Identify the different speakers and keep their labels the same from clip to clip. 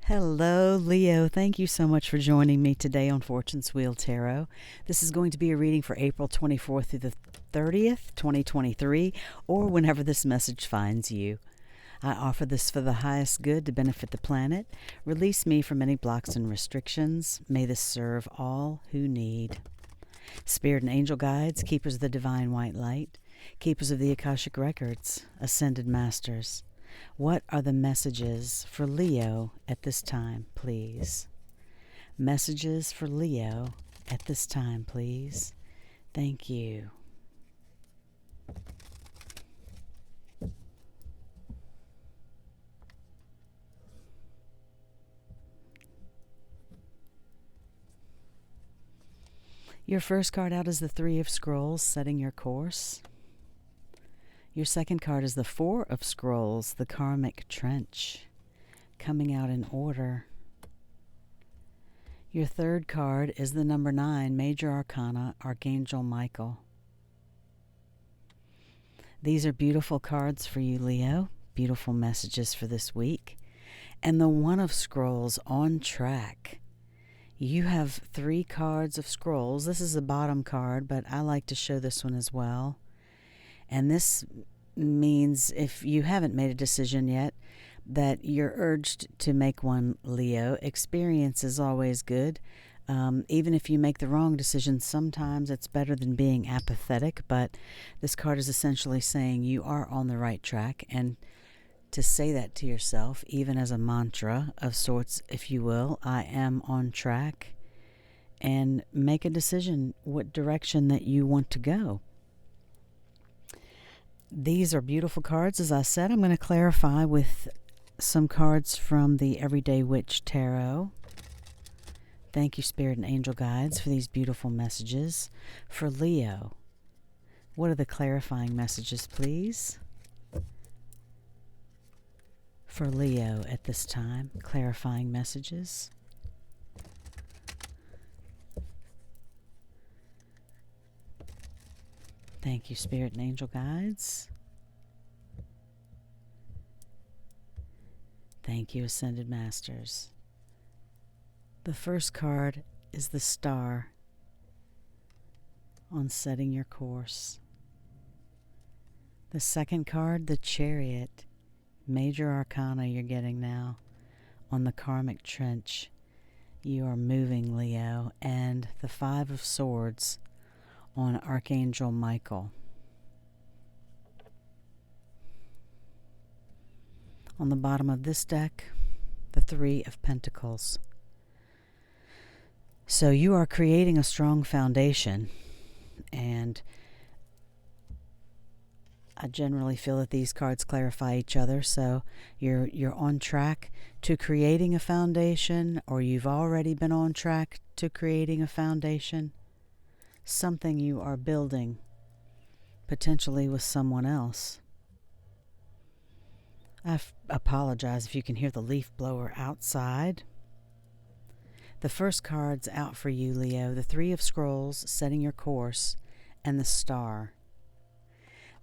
Speaker 1: Hello, Leo. Thank you so much for joining me today on Fortune's Wheel Tarot. This is going to be a reading for April 24th through the 30th, 2023, or whenever this message finds you. I offer this for the highest good to benefit the planet. Release me from any blocks and restrictions. May this serve all who need. Spirit and angel guides, keepers of the divine white light, keepers of the Akashic records, ascended masters. What are the messages for Leo at this time, please? Messages for Leo at this time, please. Thank you. Your first card out is the Three of Scrolls, setting your course. Your second card is the Four of Scrolls, the Karmic Trench, coming out in order. Your third card is the number 9, Major Arcana, Archangel Michael. These are beautiful cards for you, Leo. Beautiful messages for this week. And the One of Scrolls, on track. You have 3 cards of scrolls. This is the bottom card, but I like to show this one as well. And this means, if you haven't made a decision yet, that you're urged to make one, Leo. Experience is always good. Even if you make the wrong decision, sometimes it's better than being apathetic. But this card is essentially saying you are on the right track. And to say that to yourself, even as a mantra of sorts, if you will, I am on track. And make a decision what direction that you want to go. These are beautiful cards. As I said, I'm going to clarify with some cards from the Everyday Witch Tarot. Thank you, Spirit and Angel Guides, for these beautiful messages. For Leo, what are the clarifying messages, please? For Leo at this time, clarifying messages. Thank you, Spirit and Angel Guides. Thank you, Ascended Masters. The first card is the Star, on setting your course. The second card, the Chariot, Major Arcana you're getting now, on the Karmic Trench. You are moving, Leo. And the Five of Swords, on Archangel Michael. On the bottom of this deck, the Three of Pentacles. So you are creating a strong foundation, and I generally feel that these cards clarify each other. So you're on track to creating a foundation, or you've already been on track to creating a foundation. Something you are building, potentially with someone else. I apologize if you can hear the leaf blower outside. The first card's out for you, Leo. The Three of Scrolls, setting your course, and the Star.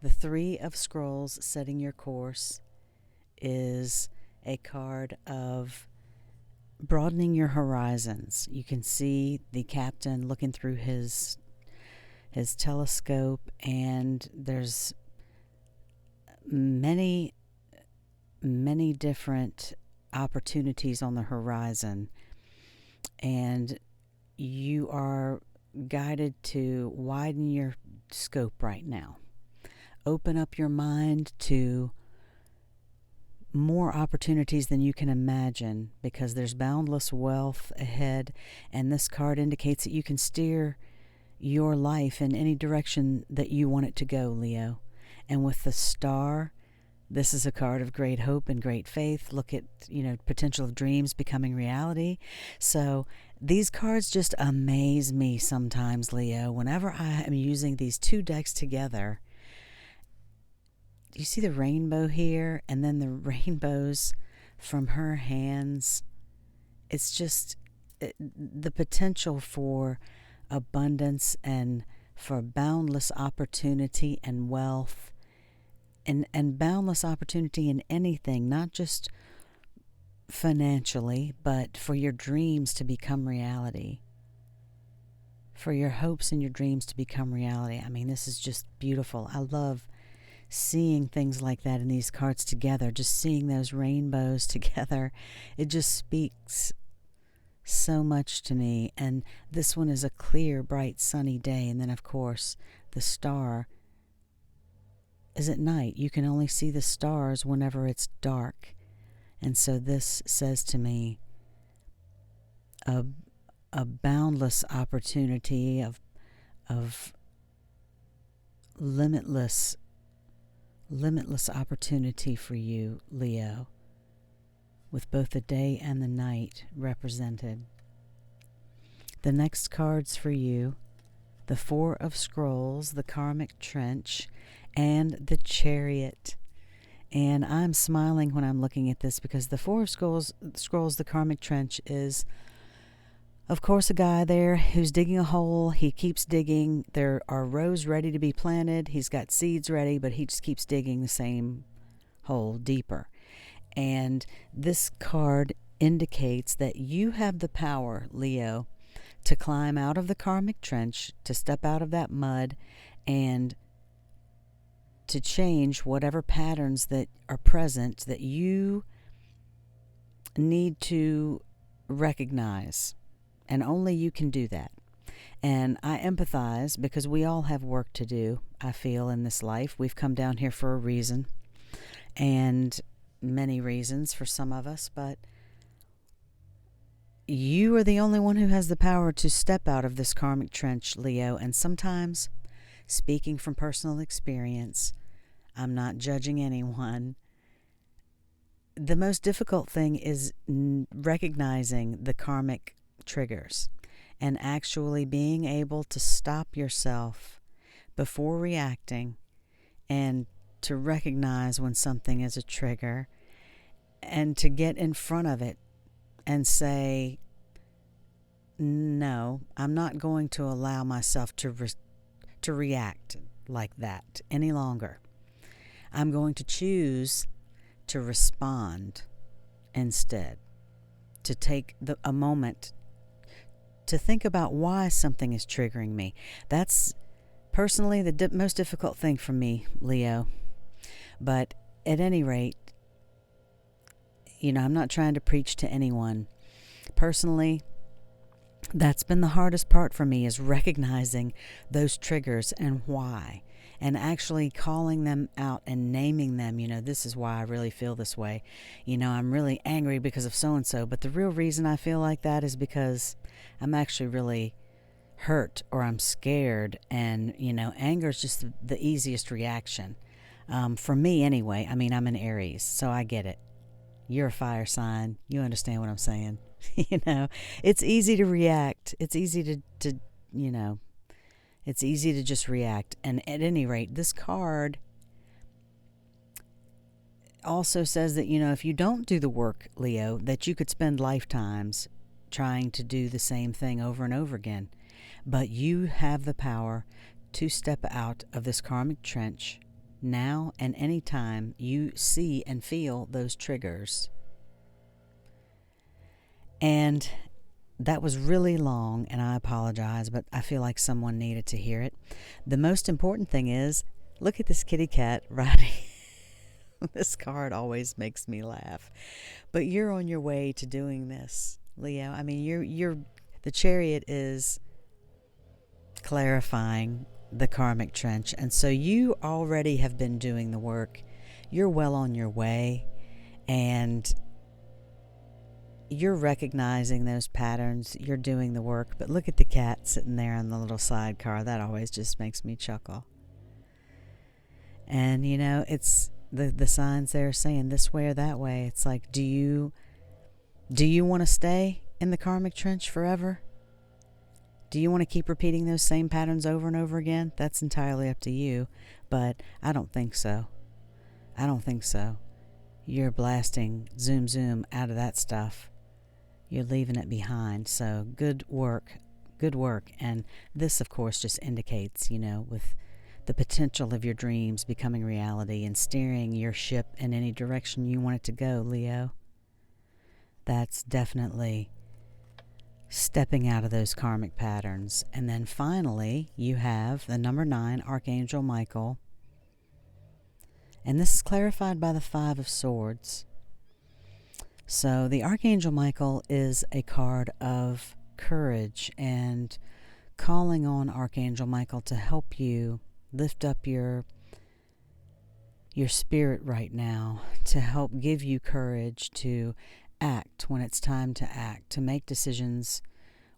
Speaker 1: The Three of Scrolls, setting your course, is a card of broadening your horizons. You can see the captain looking through his telescope, and there's many different opportunities on the horizon, and you are guided to widen your scope right now. Open up your mind to more opportunities than you can imagine, because there's boundless wealth ahead, and this card indicates that you can steer your life in any direction that you want it to go, Leo. And with the Star, this is a card of great hope and great faith. Look at, potential of dreams becoming reality. So these cards just amaze me sometimes, Leo. Whenever I am using these two decks together, you see the rainbow here, and then the rainbows from her hands. It's just the potential for abundance and for boundless opportunity and wealth, and boundless opportunity in anything, not just financially, but for your dreams to become reality. For your hopes and your dreams to become reality. I mean, this is just beautiful. I love seeing things like that in these cards together, just seeing those rainbows together. It just speaks so much to me. And this one is a clear, bright, sunny day. And then, of course, the star is at night. You can only see the stars whenever it's dark. And so this says to me a boundless opportunity of limitless opportunity for you, Leo, with both the day and the night represented. The next cards for you, the Four of Scrolls, the Karmic Trench, and the Chariot. And I'm smiling when I'm looking at this because the Four of Scrolls, the Karmic Trench, is, of course, a guy there who's digging a hole. He keeps digging. There are rows ready to be planted. He's got seeds ready, but he just keeps digging the same hole deeper. And this card indicates that you have the power, Leo, to climb out of the karmic trench, to step out of that mud, and to change whatever patterns that are present that you need to recognize. And only you can do that. And I empathize because we all have work to do, I feel, in this life. We've come down here for a reason, and many reasons for some of us, but you are the only one who has the power to step out of this karmic trench, Leo. And sometimes, speaking from personal experience, I'm not judging anyone, the most difficult thing is recognizing the karmic triggers and actually being able to stop yourself before reacting and to recognize when something is a trigger and to get in front of it and say, no, I'm not going to allow myself to react like that any longer. I'm going to choose to respond instead, to take a moment to think about why something is triggering me. That's personally the most difficult thing for me, Leo. But at any rate, I'm not trying to preach to anyone. Personally, that's been the hardest part for me, is recognizing those triggers and why, and actually calling them out and naming them. This is why I really feel this way. I'm really angry because of so-and-so, but the real reason I feel like that is because I'm actually really hurt or I'm scared. And, anger is just the easiest reaction. For me anyway. I mean, I'm an Aries, so I get it. You're a fire sign. You understand what I'm saying. It's easy to react. It's easy to it's easy to just react. And at any rate, this card also says that, if you don't do the work, Leo, that you could spend lifetimes trying to do the same thing over and over again. But you have the power to step out of this karmic trench now and any time you see and feel those triggers. And that was really long, and I apologize, but I feel like someone needed to hear it. The most important thing is, look at this kitty cat riding. This card always makes me laugh. But you're on your way to doing this, Leo. I mean, the Chariot is clarifying the karmic trench, and so you already have been doing the work. You're well on your way, and you're recognizing those patterns. You're doing the work. But look at the cat sitting there in the little sidecar. That always just makes me chuckle. And it's the signs there saying this way or that way. It's like, do you want to stay in the karmic trench forever? Do you want to keep repeating those same patterns over and over again? That's entirely up to you, but I don't think so. You're blasting zoom out of that stuff. You're leaving it behind. So good work. And this, of course, just indicates, with the potential of your dreams becoming reality and steering your ship in any direction you want it to go, Leo. That's definitely stepping out of those karmic patterns. And then finally, you have the number 9, Archangel Michael. And this is clarified by the 5 of Swords. So the Archangel Michael is a card of courage, and calling on Archangel Michael to help you lift up your spirit right now, to help give you courage to act when it's time to act, to make decisions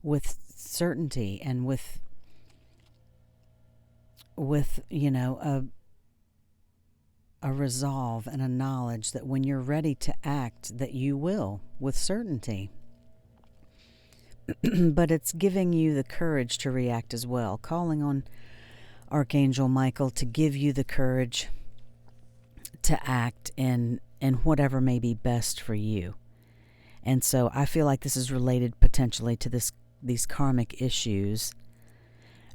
Speaker 1: with certainty and with a resolve and a knowledge that when you're ready to act, that you will with certainty. But it's giving you the courage to react as well, calling on Archangel Michael to give you the courage to act in whatever may be best for you. And so I feel like this is related potentially to these karmic issues,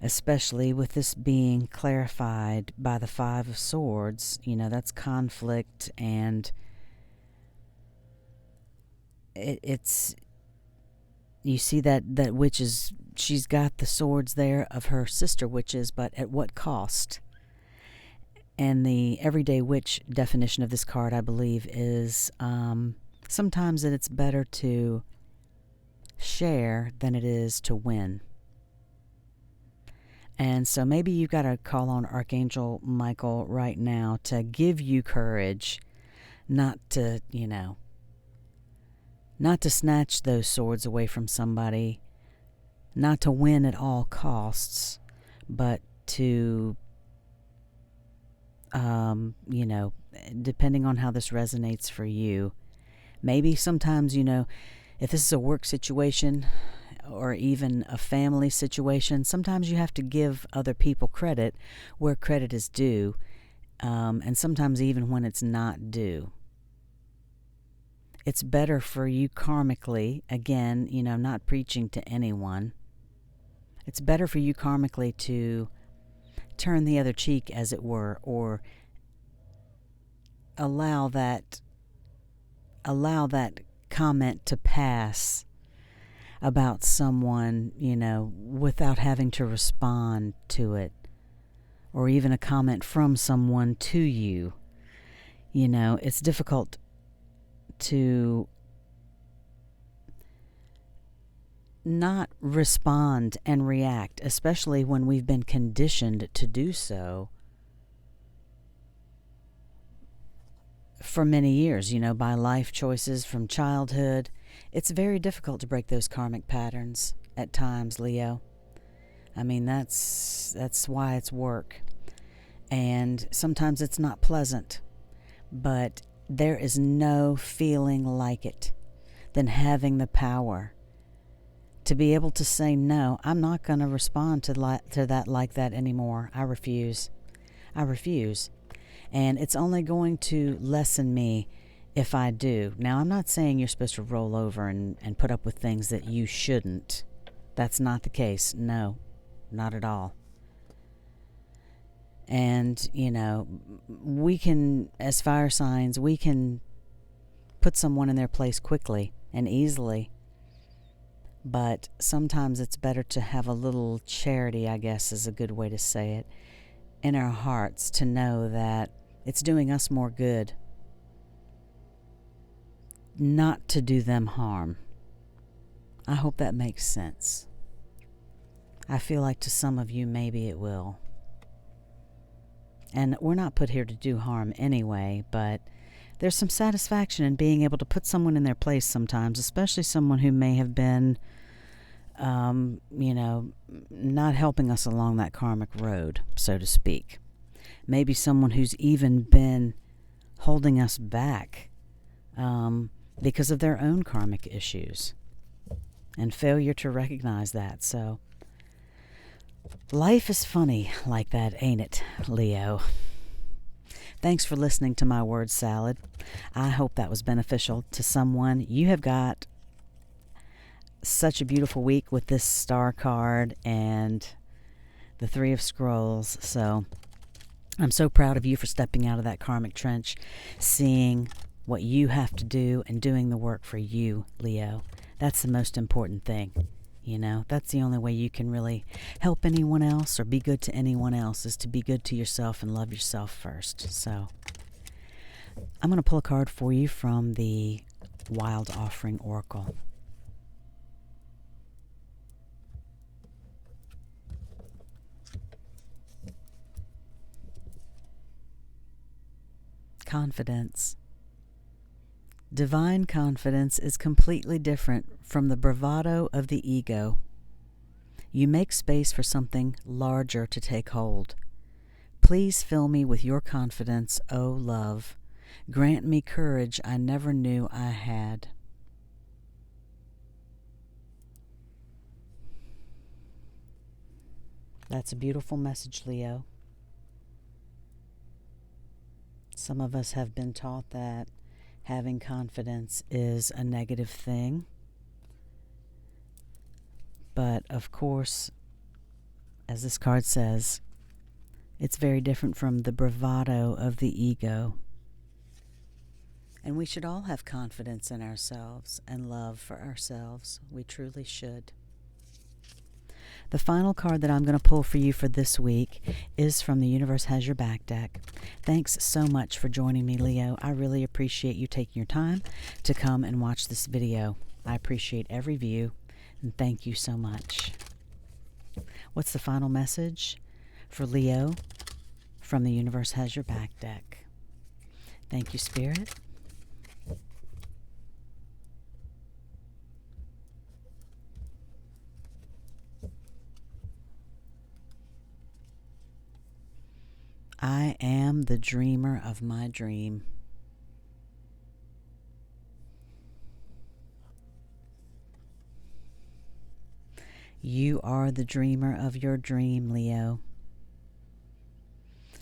Speaker 1: especially with this being clarified by the 5 of Swords. That's conflict, and it's you see that witch is, she's got the swords there of her sister witches, but at what cost? And the everyday witch definition of this card, I believe, is sometimes that it's better to share than it is to win. And so maybe you've got to call on Archangel Michael right now to give you courage, not to snatch those swords away from somebody, not to win at all costs, but to, depending on how this resonates for you. Maybe sometimes, if this is a work situation or even a family situation, sometimes you have to give other people credit where credit is due, and sometimes even when it's not due. It's better for you karmically, again, not preaching to anyone. It's better for you karmically to turn the other cheek, as it were, or allow that comment to pass about someone, without having to respond to it, or even a comment from someone to you. It's difficult to not respond and react, especially when we've been conditioned to do so for many years, by life choices from childhood. It's very difficult to break those karmic patterns at times, Leo. I mean, that's why it's work. And sometimes it's not pleasant, but there is no feeling like it than having the power to be able to say, no, I'm not going to respond to that like that anymore. I refuse. And it's only going to lessen me if I do. Now, I'm not saying you're supposed to roll over and put up with things that you shouldn't. That's not the case. No, not at all. And, we can, as fire signs, we can put someone in their place quickly and easily. But sometimes it's better to have a little charity, I guess is a good way to say it, in our hearts, to know that it's doing us more good not to do them harm. I hope that makes sense. I feel like to some of you, maybe it will. And we're not put here to do harm anyway, but there's some satisfaction in being able to put someone in their place sometimes, especially someone who may have been, not helping us along that karmic road, so to speak. Maybe someone who's even been holding us back because of their own karmic issues and failure to recognize that. So life is funny like that, ain't it, Leo? Thanks for listening to my word salad. I hope that was beneficial to someone. You have got such a beautiful week with this star card and the 3 of Scrolls. So I'm so proud of you for stepping out of that karmic trench, seeing what you have to do and doing the work for you, Leo. That's the most important thing. You know, that's the only way you can really help anyone else or be good to anyone else, is to be good to yourself and love yourself first. So I'm going to pull a card for you from the Wild Offering Oracle. Confidence. Divine confidence is completely different from the bravado of the ego. You make space for something larger to take hold. Please fill me with your confidence, O love. Grant me courage I never knew I had. That's a beautiful message, Leo. Some of us have been taught that having confidence is a negative thing. But of course, as this card says, it's very different from the bravado of the ego. And we should all have confidence in ourselves and love for ourselves. We truly should. The final card that I'm going to pull for you for this week is from the Universe Has Your Back deck. Thanks so much for joining me, Leo. I really appreciate you taking your time to come and watch this video. I appreciate every view, and thank you so much. What's the final message for Leo from the Universe Has Your Back deck? Thank you, Spirit. I am the dreamer of my dream. You are the dreamer of your dream, Leo.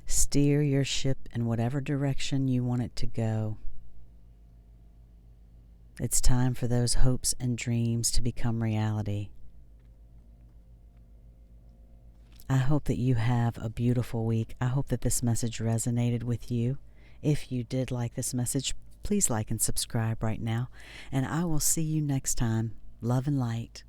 Speaker 1: Steer your ship in whatever direction you want it to go. It's time for those hopes and dreams to become reality. I hope that you have a beautiful week. I hope that this message resonated with you. If you did like this message, please like and subscribe right now. And I will see you next time. Love and light.